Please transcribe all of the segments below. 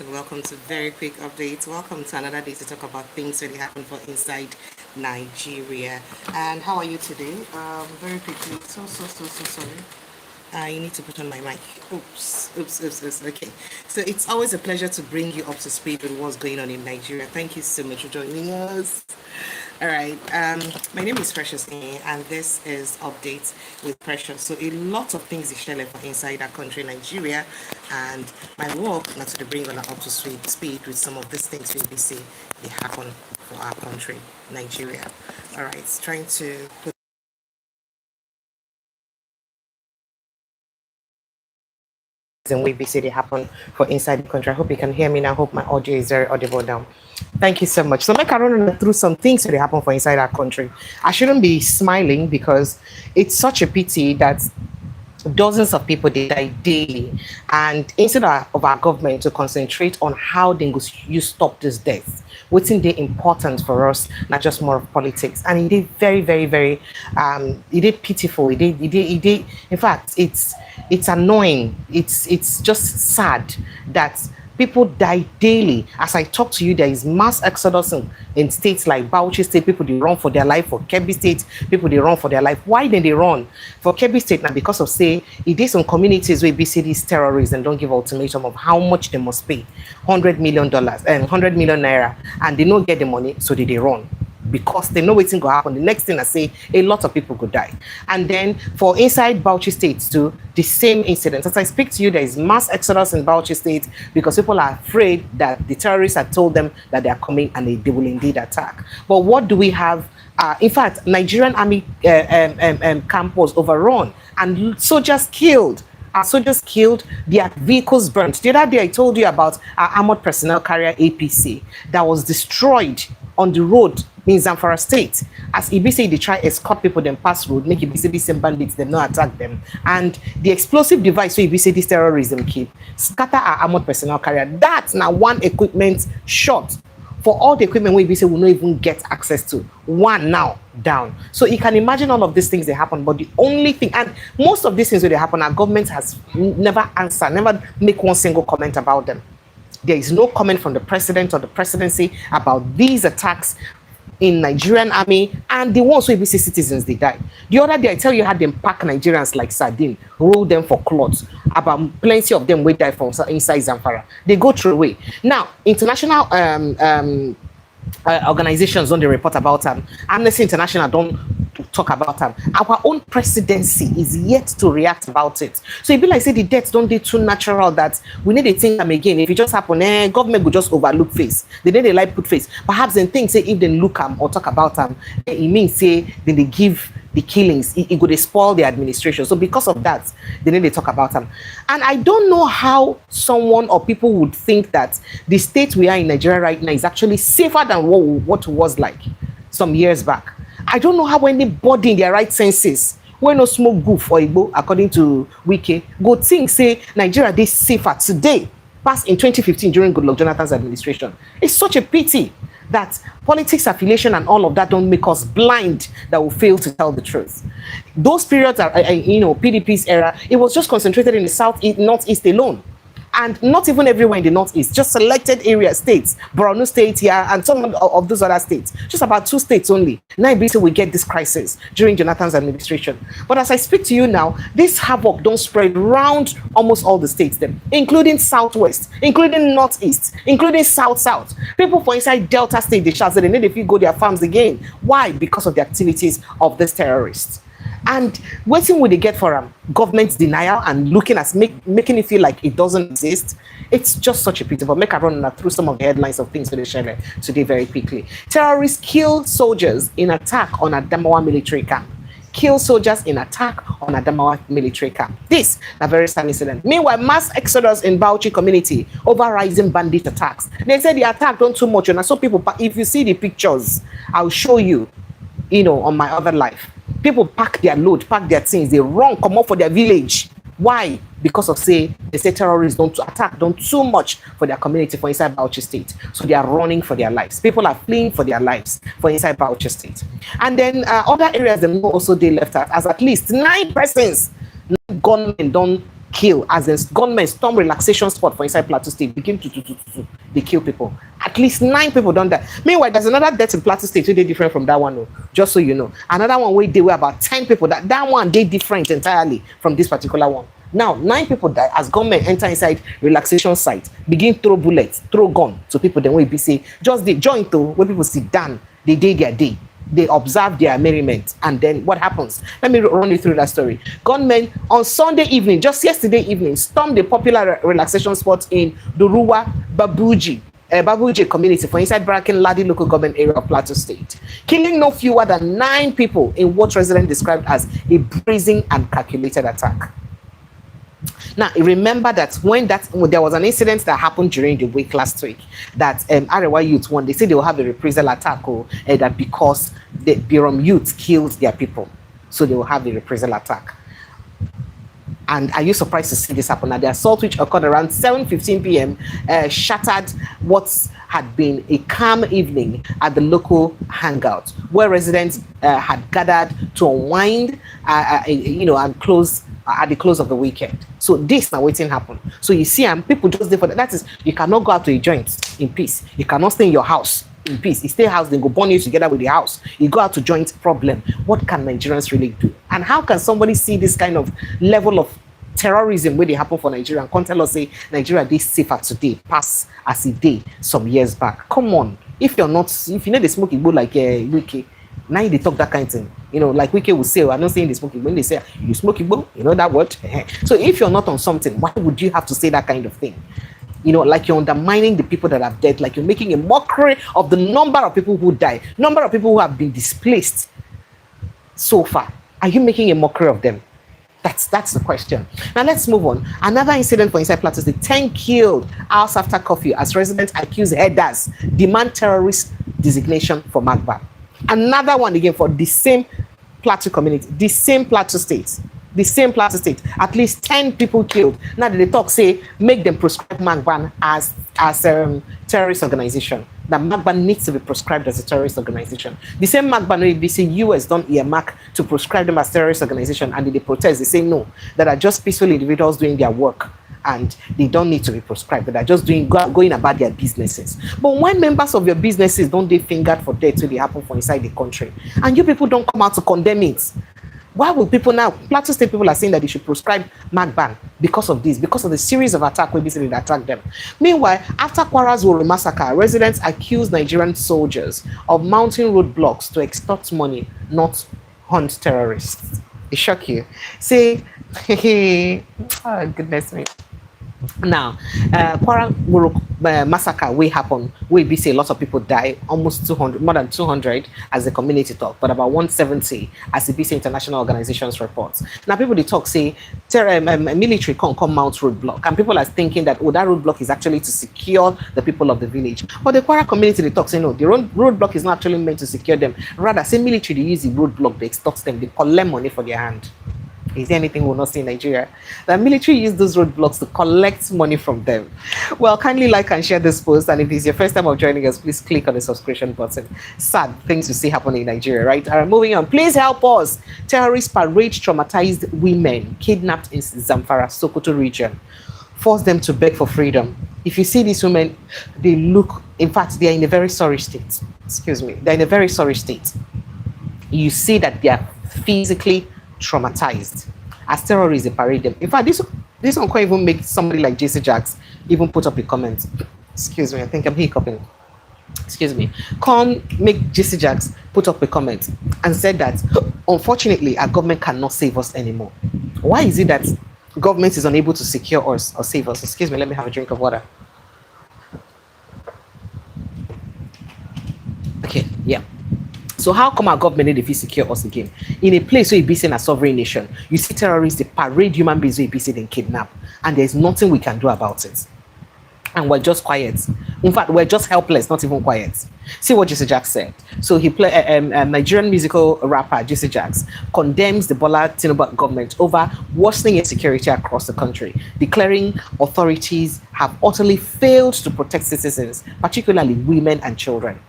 and welcome to Very Quick Updates. Welcome to another day to talk about things really happen for inside Nigeria. And how are you today? Very quickly, so sorry. You need to put on my mic. Oops. Okay. So it's always a pleasure to bring you up to speed with what's going on in Nigeria. Thank you so much for joining us. All right. My name is Precious and this is Updates with Precious. So a lot of things is shared for inside our country, Nigeria, and my work not to bring on up to speed with some of these things we see they happen for our country, Nigeria. All right. Trying to put and we see they happen for inside the country. I hope you can hear me now. I hope my audio is very audible now. Thank you so much. So make I run through some things that happen for inside our country. I shouldn't be smiling because it's such a pity that dozens of people they die daily, and instead of our government to concentrate on how they you stop this death, what's in the important for us, not just more of politics. And it is very it is pitiful. It is in fact it's annoying. It's just sad that people die daily. As I talk to you, there is mass exodus in states like Bauchi State. People they run for their life. For Kebbi State, people they run for their life. Why did they run? For Kebbi State now, because of say it is some communities where BC these terrorists and don't give ultimatum of how much they must pay, $100 million and 100 million naira, and they don't get the money, so they run. Because they know what's going to happen. The next thing I say, a lot of people could die. And then for inside Bauchi State too, the same incident. As I speak to you, there is mass exodus in Bauchi State because people are afraid that the terrorists have told them that they are coming and they will indeed attack. But what do we have? In fact, Nigerian Army camp was overrun and soldiers killed. Our soldiers killed, their vehicles burnt. The other day I told you about our armored personnel carrier APC that was destroyed on the road in Zamfara State. As Ibisi, they try escort people then pass road, make Ibisi these same bandits, them not attack them. And the explosive device so Ibisi this terrorism keep scatter our armored personnel carrier. That's now one equipment shot. For all the equipment we will not even get access to. One now down. So you can imagine all of these things that happen, but the only thing, and most of these things that happen, our government has never answered, never make one single comment about them. There is no comment from the president or the presidency about these attacks in Nigerian Army and the ones who ABC citizens they die. The other day I tell you how them pack Nigerians like sardine, roll them for cloths. About plenty of them will die from inside Zamfara. They go through away. Now, international organizations don't they report about them. Amnesty International don't talk about them. Our own presidency is yet to react about it. So it be like say the deaths don't be too natural that we need to think them again. If it just happen, government will just overlook face. They need to like put face. Perhaps then things say if they look them or talk about them, it means say then they give the killings, it could spoil the administration. So because of that, they need to talk about them. And I don't know how someone or people would think that the state we are in Nigeria right now is actually safer than what it was like some years back. I don't know how anybody in their right senses, when no smoke goof or Igbo, according to Wiki, go think say Nigeria is safer today, past in 2015 during Goodluck Jonathan's administration. It's such a pity that politics affiliation and all of that don't make us blind that we fail to tell the truth. Those periods are, PDP's era, it was just concentrated in the south, northeast alone. And not even everywhere in the northeast, just selected area states, Borno State here, and some of those other states. Just about 2 states only. Now we get this crisis during Jonathan's administration. But as I speak to you now, this havoc don't spread around almost all the states, then, including southwest, including northeast, including south. People for inside Delta State, they shout that they need if you go their farms again. Why? Because of the activities of these terrorists. And what thing would they get for government denial and looking at making it feel like it doesn't exist? It's just such a pity. But make I run through some of the headlines of things we share today very quickly. Terrorists killed soldiers in attack on Adamawa military camp. Kill soldiers in attack on Adamawa military camp. This is a very sad incident. Meanwhile, mass exodus in Bauchi community over rising bandit attacks. They said the attack don't too much, and I saw people. If you see the pictures, I'll show you. On my other life. People pack their load, pack their things, they run, come up for their village. Why? Because of they say terrorists don't attack, don't too much for their community for inside Bauchi State. So they are running for their lives. People are fleeing for their lives for inside Bauchi State. And then other areas, they also they left out as at least 9 persons, gunmen don't kill, as in gunmen storm relaxation spot for inside Plateau State, begin to they kill people. At least 9 people done that. Meanwhile, there's another death in Plateau State, they different from that one, oh, just so you know. Another one where they were about 10 people. That one they different entirely from this particular one. Now 9 people die as gunmen enter inside relaxation site, begin throw bullets, throw gun to people. Then we be say just they join to where people sit down, they did their day. They observe their merriment, and then what happens? Let me run you through that story. Gunmen on Sunday evening, just yesterday evening, stormed the popular relaxation spot in Duruwa Babuji community for inside Bracken Ladi local government area of Plateau State, killing no fewer than 9 people in what residents described as a brazen and calculated attack. Now, remember that when there was an incident that happened during the week last week that Arewa youth won, they said they will have a reprisal attack that because the Birom youth killed their people, so they will have a reprisal attack. And are you surprised to see this happen? Now, the assault, which occurred around 7:15 p.m., shattered what had been a calm evening at the local hangout, where residents had gathered to unwind, and close at the close of the weekend. So this now waiting happen. So you see, people just there for that. That is, you cannot go out to a joint in peace. You cannot stay in your house in peace. You stay house, then go burn you together with the house. You go out to joint, problem. What can Nigerians really do? And how can somebody see this kind of level of terrorism where they happen for Nigeria and can't tell us say Nigeria is safer today, pass as it did some years back? Come on. If you know the smoking bowl like Wiki, now they talk that kind of thing. Like Wiki will say, I'm not saying the smoking, when they say you smoking bowl, you know that word. So if you're not on something, why would you have to say that kind of thing? Like you're undermining the people that have died, like you're making a mockery of the number of people who die, number of people who have been displaced so far. Are you making a mockery of them? That's the question. Now let's move on. Another incident for inside Plateau State, 10 killed hours after curfew as residents accuse headers demand terrorist designation for Magba. Another one again for the same Plateau community, the same Plateau State. At least 10 people killed. Now they talk say make them prescribe Magban as terrorist organization. That Magban needs to be prescribed as a terrorist organization. The same Magban they say US don't earmark to prescribe them as terrorist organization, and they protest. They say no, that are just peaceful individuals doing their work, and they don't need to be prescribed. That are just going about their businesses. But when members of your businesses don't they fingered for death till they happen for inside the country, and you people don't come out to condemn it, why will people now? Plateau State people are saying that they should prescribe Magban because of this, because of the series of attacks where basically they attack them. Meanwhile, after Kwara's Woro massacre, residents accused Nigerian soldiers of mounting roadblocks to extort money, not hunt terrorists. It shock you. Say, oh goodness me. Now, Kwara Woro massacre will happen. We be say lots of people die, almost 200, more than 200 as the community talk, but about 170 as the BC International Organizations reports. Now, people they talk say military can't come mount roadblock, and people are thinking that that roadblock is actually to secure the people of the village. But the Kwara community they talk say no, the roadblock is not actually meant to secure them. Rather, say military they use the roadblock, they extort them, they collect money for their hand. Is there anything we'll not see in Nigeria? The military use those roadblocks to collect money from them. Well, kindly like and share this post, and if this is your first time of joining us, please click on the subscription button. Sad things we see happening in Nigeria, right? All right, moving on. Please help us. Terrorists parade traumatized women kidnapped in Zamfara, Sokoto region. Force them to beg for freedom. If you see these women, they look, in fact, they are in a very sorry state. Excuse me. They're in a very sorry state. You see that they are physically traumatized as terrorists they parade them. In fact, this one can't even make somebody like JC Jacks even put up a comment. Excuse me, I think I'm hiccuping. Excuse me. Can't make JC Jacks put up a comment and said that unfortunately our government cannot save us anymore. Why is it that government is unable to secure us or save us? Excuse me, let me have a drink of water. Okay, yeah. So how come our government need to secure us again? In a place where you be seen a sovereign nation, you see terrorists, they parade human beings where you be seen and kidnap, and there's nothing we can do about it. And we're just quiet. In fact, we're just helpless, not even quiet. See what Jesse Jacks said. So he played Nigerian musical rapper Jesse Jacks condemns the Bola Tinubu government over worsening insecurity across the country, declaring authorities have utterly failed to protect citizens, particularly women and children.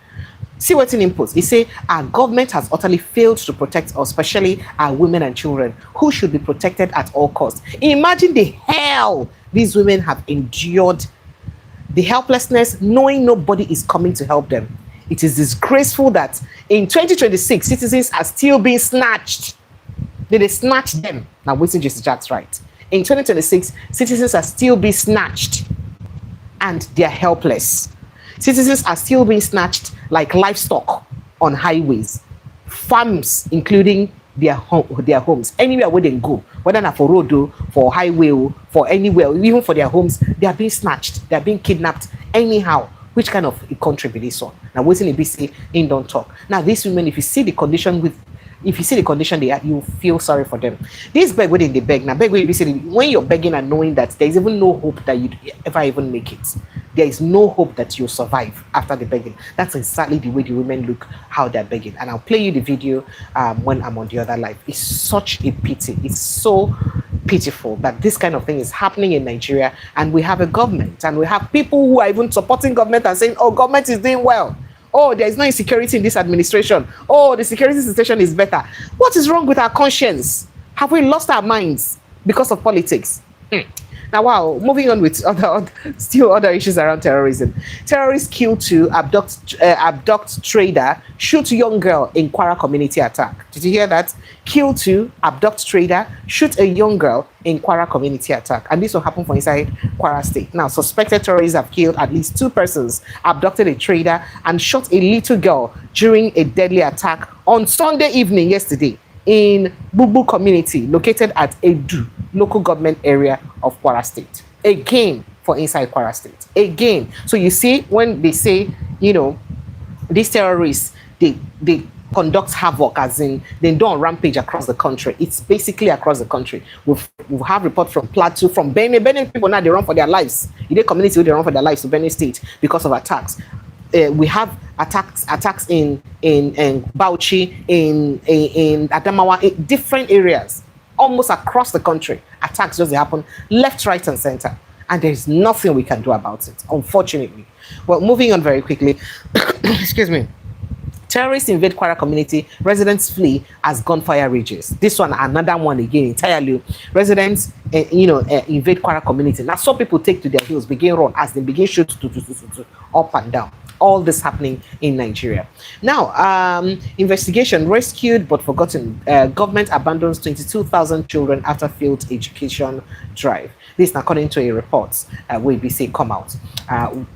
See what's in inputs. He say our government has utterly failed to protect us, especially our women and children, who should be protected at all costs. Imagine the hell these women have endured, the helplessness, knowing nobody is coming to help them. It is disgraceful that in 2026, citizens are still being snatched. They snatch them. Now, waiting just Jack's right. In 2026, citizens are still being snatched and they are helpless. Citizens are still being snatched like livestock on highways, farms, including their homes, anywhere where they go, whether not for road, for highway, for anywhere, even for their homes, they are being snatched, they are being kidnapped anyhow. Which kind of a country be this one? Now, waiting a BC in don't talk. Now, these women, if you see the condition they are, you feel sorry for them. This beg when they beg. Now, beg when you see when you're begging and knowing that there is even no hope that you'd ever even make it. There is no hope that you'll survive after the begging. That's exactly the way the women look, how they're begging. And I'll play you the video when I'm on the other live. It's such a pity. It's so pitiful that this kind of thing is happening in Nigeria, and we have a government and we have people who are even supporting government and saying, oh, government is doing well. Oh, there is no insecurity in this administration. Oh, the security situation is better. What is wrong with our conscience? Have we lost our minds because of politics? Now, wow, moving on with other issues around terrorism. Terrorists kill 2, abduct trader, shoot young girl in Kwara community attack. Did you hear that? Kill 2, abduct trader, shoot a young girl in Kwara community attack. And this will happen for inside Kwara State. Now, suspected terrorists have killed at least 2 persons, abducted a trader, and shot a little girl during a deadly attack on Sunday evening yesterday in Bubu community located at Edu local government area of Kwara State. Again, for inside Kwara State. Again. So you see, when they say, you know, these terrorists, they conduct havoc, as in they don't rampage across the country. It's basically across the country. We've have reports from Plateau, from Benin people now, they run for their lives. In the community, they run for their lives to Benin State because of attacks. We have attacks in Bauchi, in Adamawa, in different areas, almost across the country. Attacks just happen left, right, and center, and there is nothing we can do about it, unfortunately. Well, moving on very quickly. Excuse me. Terrorists invade Kwara community. Residents flee as gunfire rages. This one, another one again entirely. Residents, invade Kwara community. Now, some people take to their heels, begin run as they begin shoot up and down. All this happening in Nigeria. Now, investigation, rescued but forgotten. Government abandons 22,000 children after failed education drive. This is according to a report where BC come out.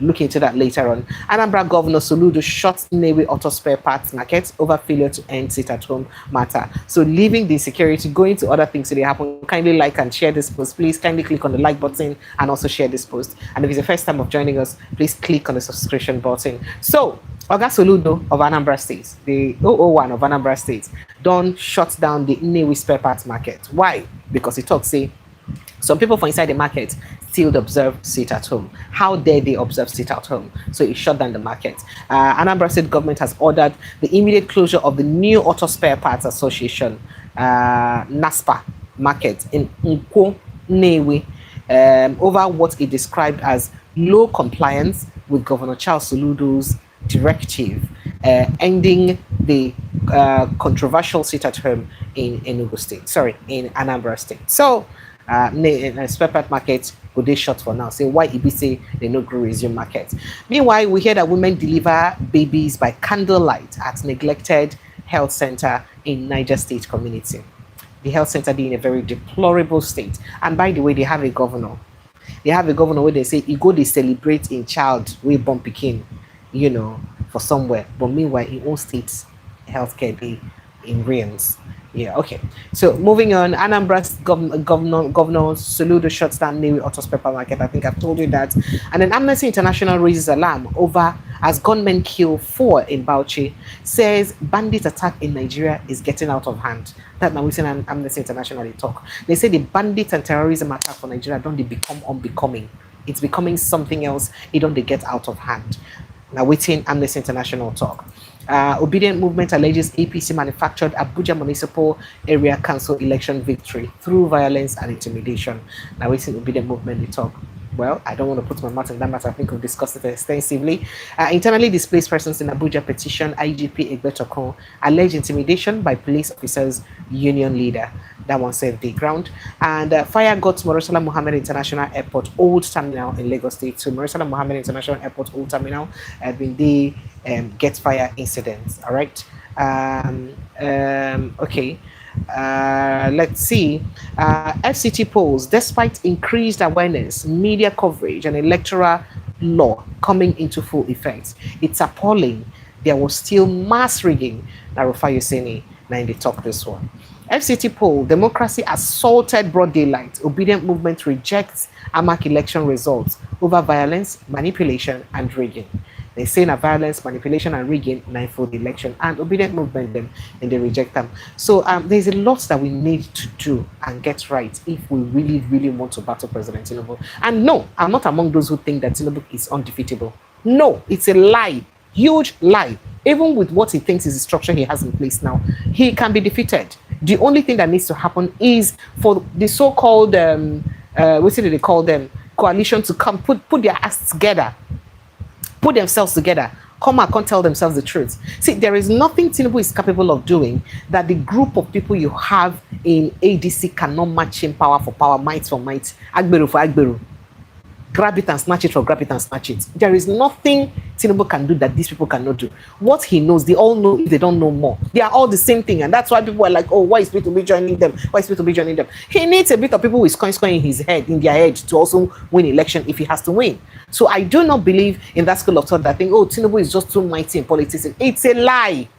Look into that later on. Anambra Governor Soludo shot Nnewi auto spare parts market over failure to end sit-at-home matter. So leaving the insecurity, going to other things that happen, kindly like and share this post. Please kindly click on the like button and also share this post. And if it's the first time of joining us, please click on the subscription button. So, Oga Soludo of Anambra State, the 001 of Anambra State, don't shut down the Nnewi spare parts market. Why? Because he talks, say, some people from inside the market still observe sit at home. How dare they observe sit at home? So he shut down the market. Anambra State government has ordered the immediate closure of the new Auto Spare Parts Association, NASPA, market in Nkwo, Nnewi, over what it described as low compliance with Governor Charles Soludo's directive, ending the controversial sit-at-home in Enugu State. Sorry, in Anambra State. So, spare part market go dey shut for now. Say why e be say they no grow resume market. Meanwhile, we hear that women deliver babies by candlelight at neglected health center in Niger State community. The health center being in a very deplorable state. And by the way, they have a governor. They have a governor where they say he go they celebrate in child way born pikin, for somewhere. But meanwhile, in all states, healthcare be in ruins. Yeah, okay. So moving on, Anambra's Governor Soludo shuts down Nnewi Auto Spare Market. I think I've told you that. And then Amnesty International raises alarm over as gunmen kill 4 in Bauchi. Says bandit attack in Nigeria is getting out of hand. That now we see Amnesty International they talk. They say the bandit and terrorism attack for Nigeria don't they become unbecoming. It's becoming something else. It don't they get out of hand. Now waiting Amnesty International talk. Obedient Movement alleges APC manufactured Abuja Municipal Area Council election victory through violence and intimidation. Now, we see Obedient Movement they talk. Well, I don't want to put my mouth in that matter. I think we've discussed it extensively. Internally displaced persons in Abuja petition IGP Egbetokun alleged intimidation by police officers, union leader. That one said the ground. And fire got Morosala Mohammed International Airport Old Terminal in Lagos State. So Morosala Mohammed International Airport Old Terminal had been the get fire incidents. All right. Okay. Let's see. FCT polls, despite increased awareness, media coverage, and electoral law coming into full effect, it's appalling. There was still mass rigging. Narufa Yoseni, now in the talk this one. FCT poll, democracy assaulted broad daylight. Obedient movement rejects AMAC election results over violence, manipulation, and rigging. They say na violence, manipulation, and rigging for the election, and obedient movement them, and they reject them. So there's a lot that we need to do and get right if we really, really want to battle President Tinubu. And no, I'm not among those who think that Tinubu is undefeatable. No, it's a lie, huge lie. Even with what he thinks is the structure he has in place now, he can be defeated. The only thing that needs to happen is for the so-called, what do they call them, coalition to come, put their asses together, put themselves together, come and can't tell themselves the truth. See, there is nothing Tinubu is capable of doing that the group of people you have in ADC cannot match in power for power, might for might, Agberu for Agberu. Grab it and snatch it, or grab it and snatch it. There is nothing Tinubu can do that these people cannot do. What he knows, they all know if they don't know more. They are all the same thing, and that's why people are like, oh, why is Peter joining them? Why is Peter joining them? He needs a bit of people with coins in his head, in their head, to also win election if he has to win. So I do not believe in that school of thought that think, oh, Tinubu is just too mighty in politics. It's a lie.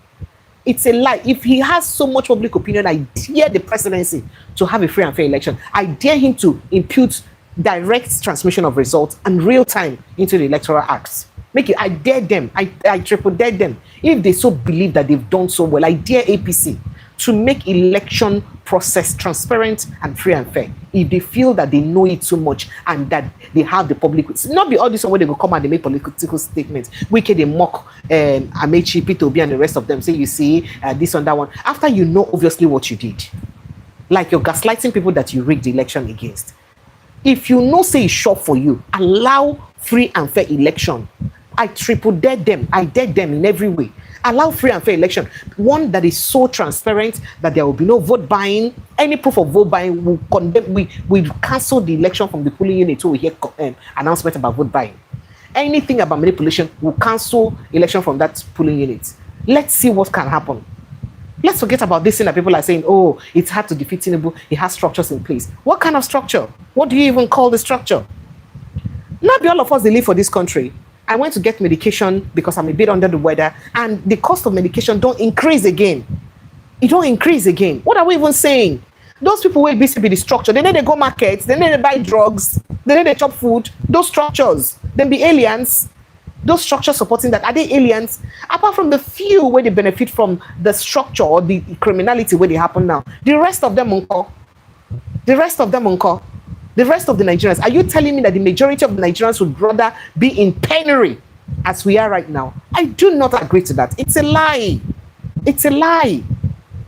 It's a lie. If he has so much public opinion, I dare the presidency to have a free and fair election. I dare him to impute direct transmission of results and real time into the electoral acts. Make it, I dare them, I triple dare them. If they so believe that they've done so well, I dare APC to make election process transparent and free and fair. If they feel that they know it so much and that they have the public, not be all this one where they will come and they make political statements. We can they mock Amechi, Peter Obi, and the rest of them. Say, you see, this and that one. After you know obviously what you did. Like you're gaslighting people that you rigged the election against. If you know say it's short for you, allow free and fair election. I triple dare them. I dare them in every way. Allow free and fair election. One that is so transparent that there will be no vote buying. Any proof of vote buying will condemn. We cancel the election from the polling unit so we hear announcement about vote buying. Anything about manipulation will cancel election from that polling unit. Let's see what can happen. Let's forget about this thing that people are saying, oh, it's hard to defeat Tinubu. He has structures in place. What kind of structure? What do you even call the structure? Not be all of us they live for this country. I went to get medication because I'm a bit under the weather, and the cost of medication don't increase again. It don't increase again. What are we even saying? Those people will be the structure. They need to go markets. They need to buy drugs. They need to chop food. Those structures. Then be aliens. Those structures supporting that, are they aliens? Apart from the few where they benefit from the structure or the criminality where they happen now, the rest of them uncle. The rest of them uncle. The rest of the Nigerians, are you telling me that the majority of the Nigerians would rather be in penury as we are right now? I do not agree to that. It's a lie. It's a lie.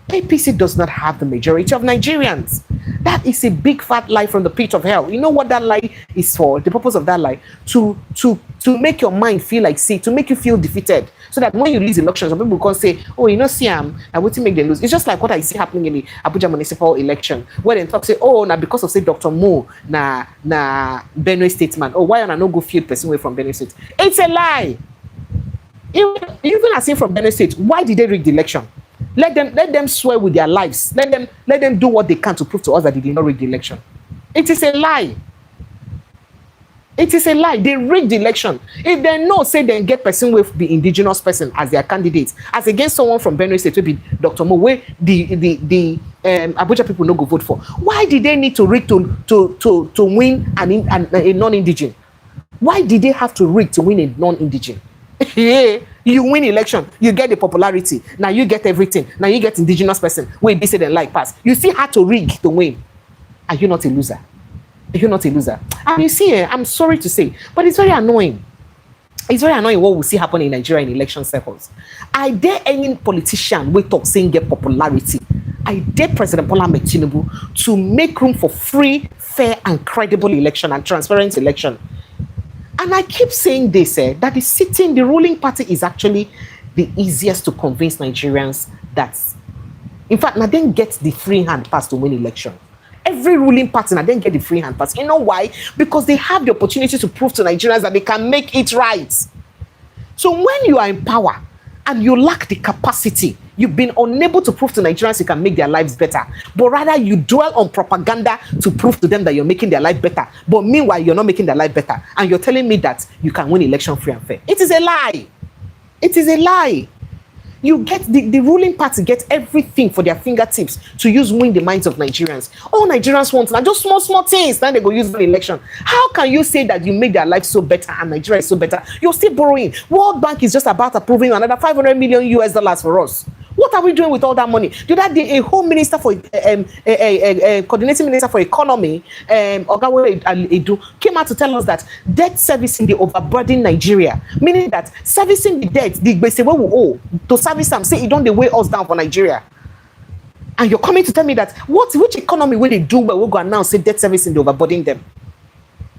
APC does not have the majority of Nigerians. That is a big fat lie from the pit of hell. You know what that lie is for? The purpose of that lie? To make your mind feel like sick, to make you feel defeated. So that when you lose elections, some people can say, oh, you know, Siam, I want to make them lose. It's just like what I see happening in the Abuja municipal election, where they talk say, oh, now because of say Dr. Mo, na Benue State man, oh, why am I not go field person away from Benue State? It's a lie. Even as seen from Benue State, why did they rig the election? Let them swear with their lives. Let them do what they can to prove to us that they did not rig the election. It is a lie. It is a lie. They rigged the election. If they know, say they get person with the indigenous person as their candidate, as against someone from Benue State, to be Dr. Mo, where the Abuja people no go vote for. Why did they need to rig to win a non-indigen? Why did they have to rig to win a non-indigen? Yeah, you win election, you get the popularity. Now you get everything. Now you get indigenous person. Wait, they say they like pass. You still had to rig to win. Are you not a loser? You're not a loser. And you see, I'm sorry to say, but it's very annoying. It's very annoying what we see happen in Nigeria in election circles. I dare any politician we talk saying get popularity. I dare President Bola Ahmed Tinubu to make room for free, fair, and credible election and transparent election. And I keep saying this, that the ruling party is actually the easiest to convince Nigerians that, in fact, now then get the free hand pass to win election. Every ruling party now then get the free hand pass. You know why? Because they have the opportunity to prove to Nigerians that they can make it right. So when you are in power and you lack the capacity, you've been unable to prove to Nigerians you can make their lives better, but rather you dwell on propaganda to prove to them that you're making their life better. But meanwhile, you're not making their life better. And you're telling me that you can win election free and fair. It is a lie. It is a lie. You get the ruling party get everything for their fingertips to win the minds of Nigerians. All Nigerians want now just small things. Then they go use the election. How can you say that you make their life so better and Nigeria is so better? You're still borrowing. World Bank is just about approving another $500 million US for us. What are we doing with all that money? The other day, a home minister for coordinating minister for economy, Ogawe Edu, came out to tell us that debt servicing the overburdened Nigeria, meaning that servicing the debt, the gbese we owe to service them, say it don't they weigh us down for Nigeria. And you're coming to tell me that which economy will they do well? We'll go and now say debt servicing the overburdened them.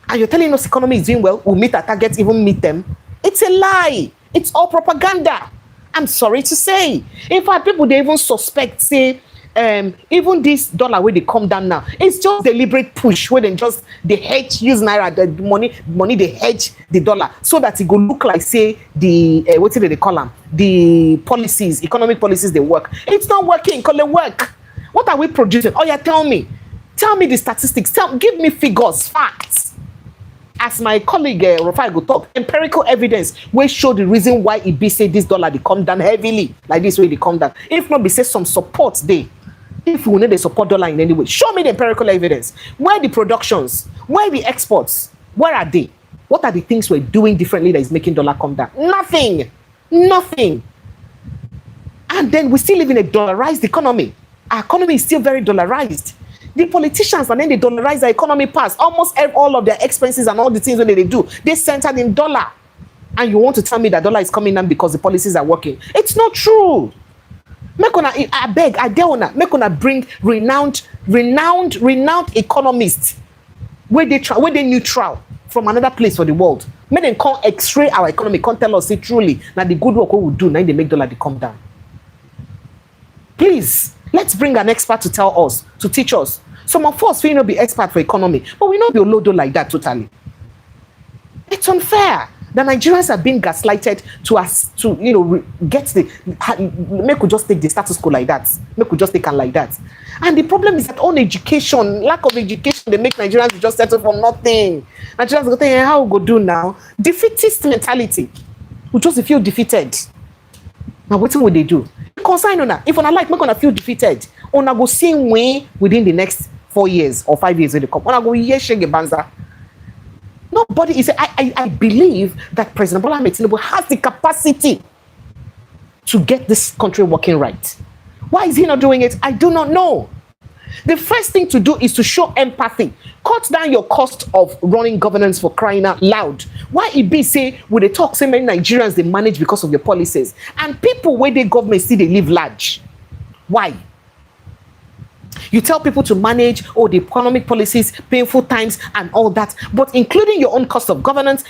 And you're telling us economy is doing well, we'll meet our targets, even meet them. It's a lie. It's all propaganda. I'm sorry to say. In fact, people they even suspect, say, even this dollar where they come down now, it's just deliberate push where they hedge, use naira, the money they hedge the dollar so that it go look like, say, the what do they call them? The policies, economic policies they work. It's not working. Call it work. What are we producing? Oh yeah, tell me the statistics. Give me figures, facts. As my colleague Rafai go talk, empirical evidence will show the reason why it be say this dollar they come down heavily like this way they come down. If not, be say some support there. If we need the support dollar in any way, show me the empirical evidence. Where the productions? Where the exports? Where are they? What are the things we're doing differently that is making dollar come down? Nothing. And then we still live in a dollarized economy. Our economy is still very dollarized. The politicians, and then they dollarize the economy pass. Almost all of their expenses and all the things that they do, they centered in dollar. And you want to tell me that dollar is coming down because the policies are working? It's not true. I beg, I dare una, make una bring renowned economists where they neutral from another place for the world. Make them come x-ray our economy, come tell us, say truly, now the good work we will do, now they make dollar they come down. Please. Let's bring an expert to tell us, to teach us. Some of us will not be expert for economy, but we not be lodo like that totally. It's unfair. The Nigerians are being gaslighted to get make we just take the status quo like that. Make we just take it like that. And the problem is that lack of education, they make Nigerians just settle for nothing. Nigerians go think, how we go do now? Defeatist mentality. We just feel defeated. Now what will they do? Consign on if on like make gonna feel defeated, on go same way within the next 4 years or 5 years when they come. On go shege banza. Nobody is. I believe that President Bola Ahmed Tinubu has the capacity to get this country working right. Why is he not doing it? I do not know. The first thing to do is to show empathy. Cut down your cost of running governance for crying out loud. Why it be say, with the talk, say many Nigerians they manage because of your policies. And people where they government see they live large. Why? You tell people to manage all the economic policies, painful times, and all that, but including your own cost of governance.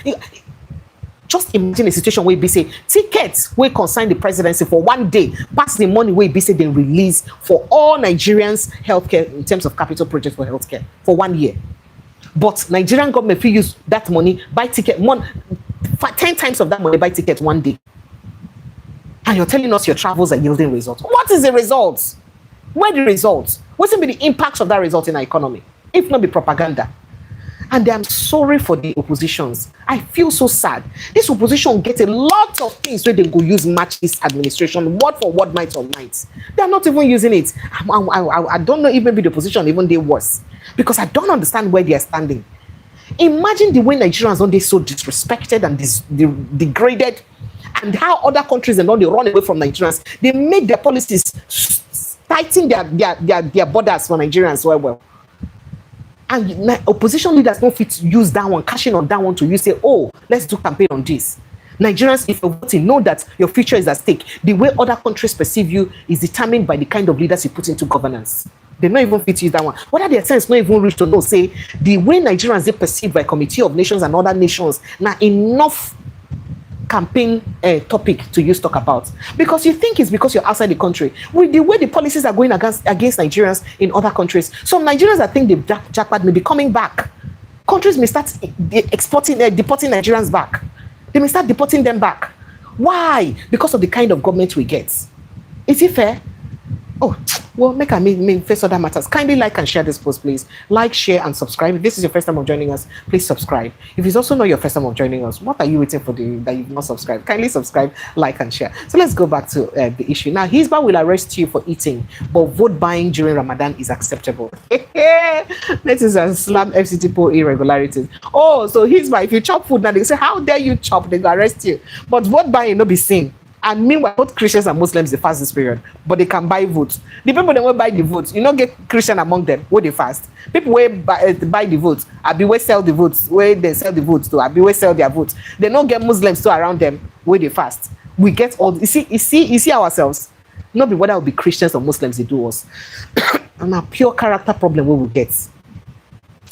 Just imagine a situation where be say tickets will consign the presidency for 1 day, pass the money where be say they release for all Nigerians healthcare in terms of capital projects for healthcare for 1 year. But Nigerian government will use that money, buy ticket 10 times of that money, buy ticket 1 day. And you're telling us your travels are yielding results. What is the results? Where the results? What's going to be the impact of that result in our economy? If not be propaganda. And I'm sorry for the oppositions. I feel so sad. This opposition gets a lot of things where they go use match this administration, word for word, night on night. They're not even using it. I don't know if maybe the opposition even they worse. Because I don't understand where they are standing. Imagine the way Nigerians are so disrespected and degraded, and how other countries and all they run away from Nigerians. They make their policies tighten their borders for Nigerians well. And opposition leaders don't fit use that one, cashing on that one to use say, oh, let's do campaign on this. Nigerians, if you're voting, know that your future is at stake. The way other countries perceive you is determined by the kind of leaders you put into governance. They don't even fit you that one. Whether their sense not even reach to know, say, the way Nigerians they perceived by Committee of Nations and other nations, now enough campaign topic to use talk about, because you think it's because you're outside the country with the way the policies are going against Nigerians in other countries. Some Nigerians that think the jackpot may be coming back. Countries may start deporting Nigerians back. They may start deporting them back. Why? Because of the kind of government we get. Is it fair? Oh, well, make me face other matters. Kindly like and share this post, please. Like, share, and subscribe. If this is your first time of joining us, please subscribe. If it's also not your first time of joining us, what are you waiting for that you've not subscribed? Kindly subscribe, like, and share. So let's go back to the issue. Now, Hisba will arrest you for eating, but vote buying during Ramadan is acceptable. This is a slam FCT poll irregularities. Oh, so Hisba, if you chop food now, they say, how dare you chop? They go arrest you. But vote buying no be seen. And meanwhile, both Christians and Muslims they fast this period, but they can buy votes. The people that will buy the votes, you don't get Christian among them where they fast. People where buy the votes, I be where sell the votes, where they sell the votes to, I be where sell their votes. They don't get Muslims to around them where they fast. We get all. You see ourselves. Not be whether it will be Christians or Muslims they do us. And a pure character problem where we get.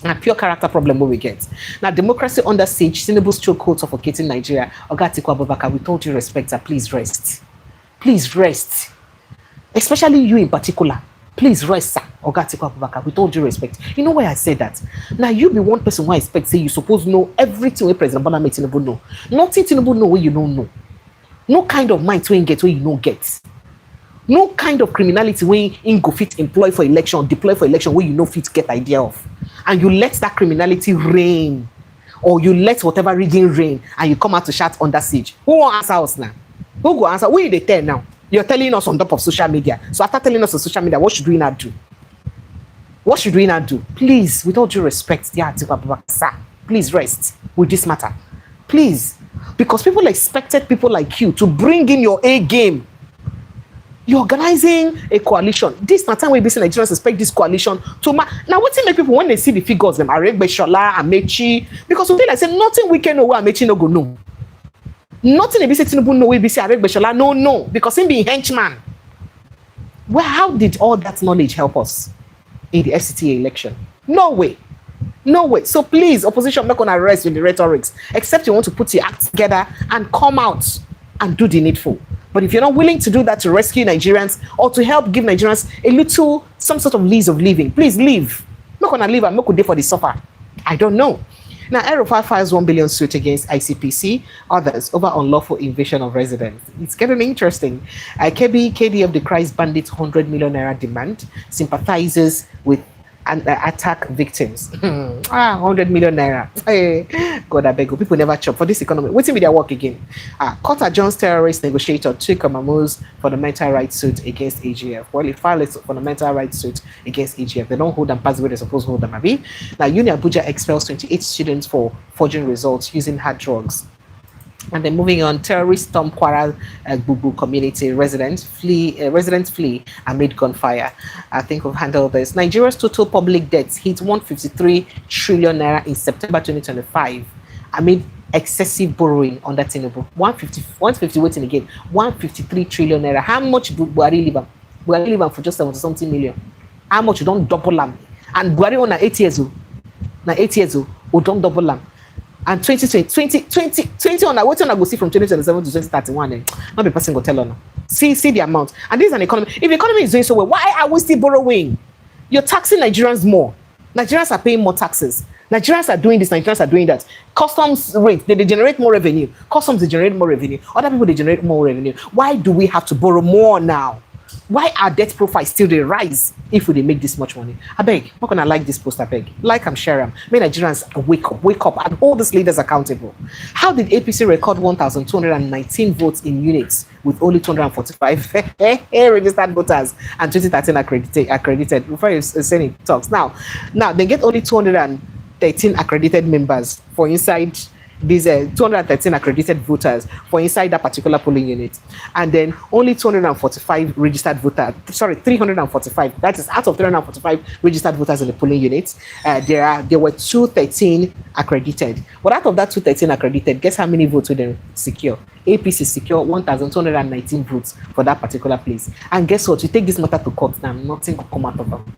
A pure character problem where we get. Now, democracy under siege, Tinubu's chokehold suffocating Nigeria. Oga Atiku Abubakar, with all due respect, please rest. Please rest. Especially you in particular. Please rest, sir. Oga Atiku Abubakar, with all due respect. You know why I say that? Now, you be one person who I expect, say, you suppose know everything where President Bola Tinubu know. Nothing Tinubu know where you don't know. No kind of mind to get where you don't get. No kind of criminality where you go fit employ for election, deploy for election where you know fit get idea of. And you let that criminality reign, or you let whatever reading reign, and you come out to shout under siege. Who will answer us now? Who go answer? Who they tell now? You're telling us on top of social media. So after telling us on social media, what should we not do? What should we not do? Please, with all due respect, sir, please rest with this matter. Please. Because people expected people like you to bring in your A game. You're organizing a coalition. This na time we be saying Nigerians expect this coalition to now what make people when they see the figures them Aregbesola, Amechi, because we feel like say nothing we can know where Amechi no go no. Nothing they be say Tinubu no we be say Aregbesola no because him be henchman. Well, how did all that knowledge help us in the FCTA election? No way. No way. So please, opposition, I'm not gonna rest with the rhetorics, except you want to put your act together and come out and do the needful. But if you're not willing to do that to rescue Nigerians or to help give Nigerians some sort of lease of living, please leave. I'm not going to leave. I'm not going to for the suffer. I don't know. Now, Aerofa files 1 billion suit against ICPC, others over unlawful invasion of residents. It's getting interesting. KD of the Christ Bandits 100 million naira demand sympathizes with and attack victims. 100 million naira. Hey, God, I beg you. People never chop for this economy. Waiting with their work again. Court adjourns terrorist negotiator Chika Mamu's fundamental rights suit against AGF. Well, he filed a fundamental rights suit against AGF. They don't hold them past where they're supposed to hold them. Now, Uni Abuja expels 28 students for forging results using hard drugs. And then moving on, terrorist storm Kwara Bubu community residents flee amid gunfire. I think we've handled this. Nigeria's total public debts hit 153 trillion naira in September 2025 amid excessive borrowing under Tinubu. 150 waiting again. 153 trillion naira. How much Buhari leave? Buhari leave for just 70 something million. How much you don't double them? And Buhari on 8 years old. Now 8 years old, we don't double them. And 2020 on what I go see from 2027 to 2031, not the person go tell on. See the amount. And this is an economy. If the economy is doing so well, why are we still borrowing? You're taxing Nigerians more. Nigerians are paying more taxes. Nigerians are doing this, Nigerians are doing that. Customs rate, they generate more revenue. Customs, they generate more revenue. Other people, they generate more revenue. Why do we have to borrow more now? Why are debt profiles still they rise if we make this much money? I beg, I'm not gonna like this post, I beg. Like and share them. May Nigerians wake up and hold these leaders accountable. How did APC record 1,219 votes in units with only 245 registered voters and 2013 accredited? Before you say it talks. Now they get only 213 accredited members for inside these 213 accredited voters for inside that particular polling unit, and then only 245 registered voters. Sorry, 345. That is out of 345 registered voters in the polling unit. There were 213 accredited. But out of that 213 accredited, guess how many votes would they secure? APC secure 1,219 votes for that particular place. And guess what? You take this matter to court now, nothing will come out of them.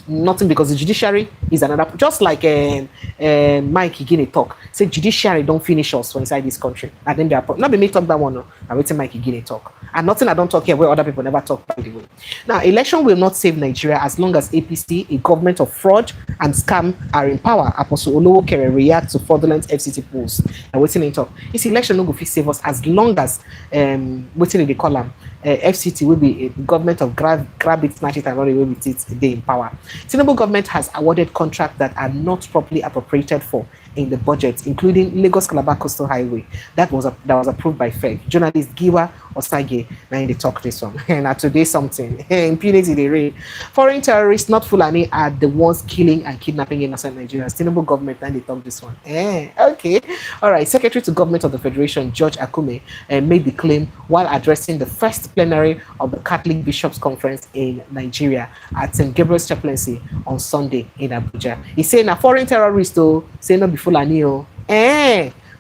Nothing, because the judiciary is another, just like Mike Igine talk, say judiciary don't finish us for inside this country, and then they are not be me talk that one, no, I'm waiting Mike Igine talk, and nothing I don't talk here where other people never talk, by the way. Now, election will not save Nigeria as long as APC, a government of fraud and scam, are in power. Apostle Olowo Kere react to fraudulent FCT polls. And waiting in talk, this election no go fit save us as long as waiting in the column. FCT will be a government of grab it, snatch it, and run away with it. They in power. Tinubu government has awarded contracts that are not properly appropriated for in the budget, including Lagos Calabar Coastal Highway that was approved by FED. Journalist Giwa Osage, now in the talk this one. And today something impunity they reign. Foreign terrorists, not Fulani, are the ones killing and kidnapping innocent Nigerians. Tinubu government, and they talk this one. Okay, all right. Secretary to Government of the Federation George Akume made the claim while addressing the first plenary of the Catholic Bishops Conference in Nigeria at St. Gabriel's Chaplaincy on Sunday in Abuja. He said, "Na foreign terrorists, though, say no be Fulani,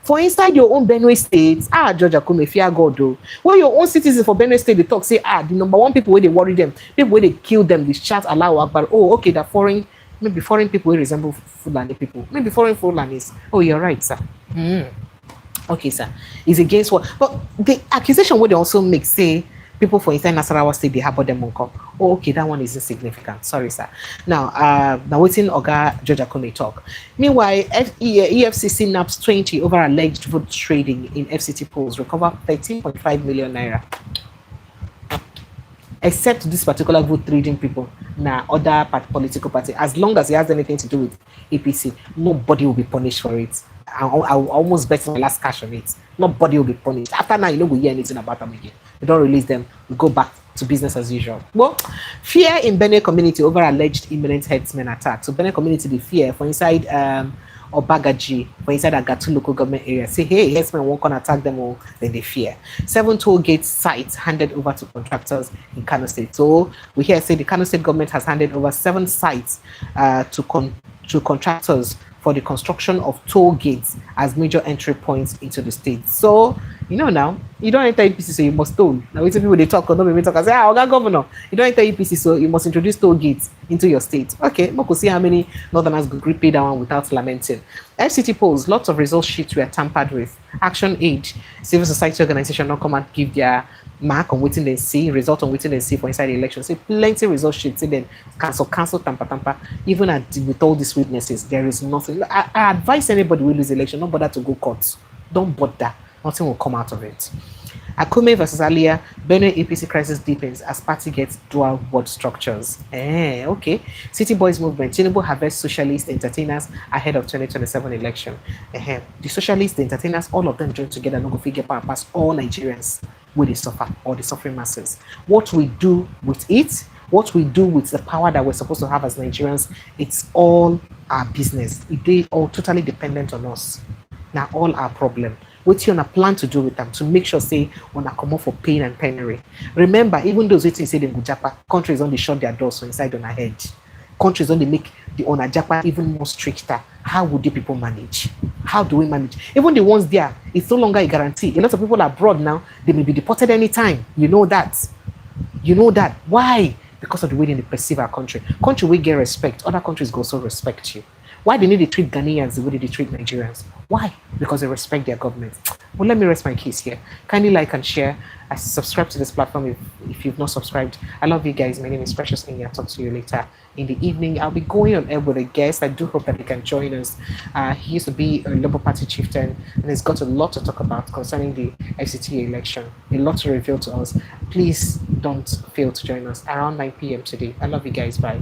for inside your own Benue State, George Akume, fear God, though. When your own citizens for Benue State, they talk, say, the number one people where they worry them, people where they kill them, they shout Allahu Akbar. Oh, okay, that foreign, maybe foreign people will resemble Fulani people, maybe foreign Fulanis. Oh, you're right, sir. Okay, sir. It's against what? But the accusation would also make, say, people for inside Nasarawa State, they harbor them on call. Oh, okay, that one is insignificant. Sorry, sir. Now waiting Oga George Akume talk. Meanwhile, EFCC naps 20 over alleged vote trading in FCT polls, recover 13.5 million naira. Except this particular vote trading people, other political party, as long as it has anything to do with APC, nobody will be punished for it. I almost bet my last cash on it. Nobody will be punished. After now, you don't hear anything about them again. They don't release them. We go back to business as usual. Well, fear in Benue community over alleged imminent herdsmen attack. So Benue community, the fear for inside Obagaji, for inside Agatu local government area. Say, hey, herdsmen won't come attack them all, then they fear. 7 toll gate sites handed over to contractors in Kano State. So we hear say the Kano State government has handed over 7 sites to contractors for the construction of toll gates as major entry points into the state. So, now, you don't enter EPC, so you must toll. Now, when people they talk, or don't talk, I say, Oga Governor, you don't enter EPC, so you must introduce toll gates into your state. Okay, we could see how many Northerners could repay that one without lamenting. FCT polls, lots of result sheets were tampered with. Action Aid, civil society organization, not come and give their mark on waiting and see, result on waiting and see for inside the election. Say plenty result sheets, say then cancel, tamper. Even with all these witnesses, there is nothing. I advise anybody who lose election, don't bother to go court. Don't bother. Nothing will come out of it. Akume versus Alia, Benue APC crisis deepens as party gets dual ward structures. Okay. City Boys Movement, Tinubu harvest socialist entertainers ahead of 2027 election. The socialists, the entertainers, all of them join together, no go figure power past all Nigerians will they suffer, or the suffering masses. What we do with it, what we do with the power that we're supposed to have as Nigerians, it's all our business. They all totally dependent on us. Now all our problem. What you on a plan to do with them to make sure say when I come off for pain and penury. Remember, even those waiting say they go japa, countries only shut their doors so inside on a hedge. Countries only make the on a japa even more stricter. How would the people manage? How do we manage? Even the ones there, it's no longer a guarantee. A lot of people are abroad now, they may be deported anytime. You know that. Why? Because of the way they perceive our country. Country we get respect, other countries go also respect you. Why they need to treat Ghanaians the way they treat Nigerians? Why? Because they respect their government. Well, let me rest my case here. Kindly like and share. Subscribe to this platform if you've not subscribed. I love you guys. My name is Precious and I'll talk to you later in the evening. I'll be going on air with a guest. I do hope that he can join us. He used to be a Labour Party chieftain and has got a lot to talk about concerning the FCT election. A lot to reveal to us. Please don't fail to join us around 9 p.m. today. I love you guys. Bye.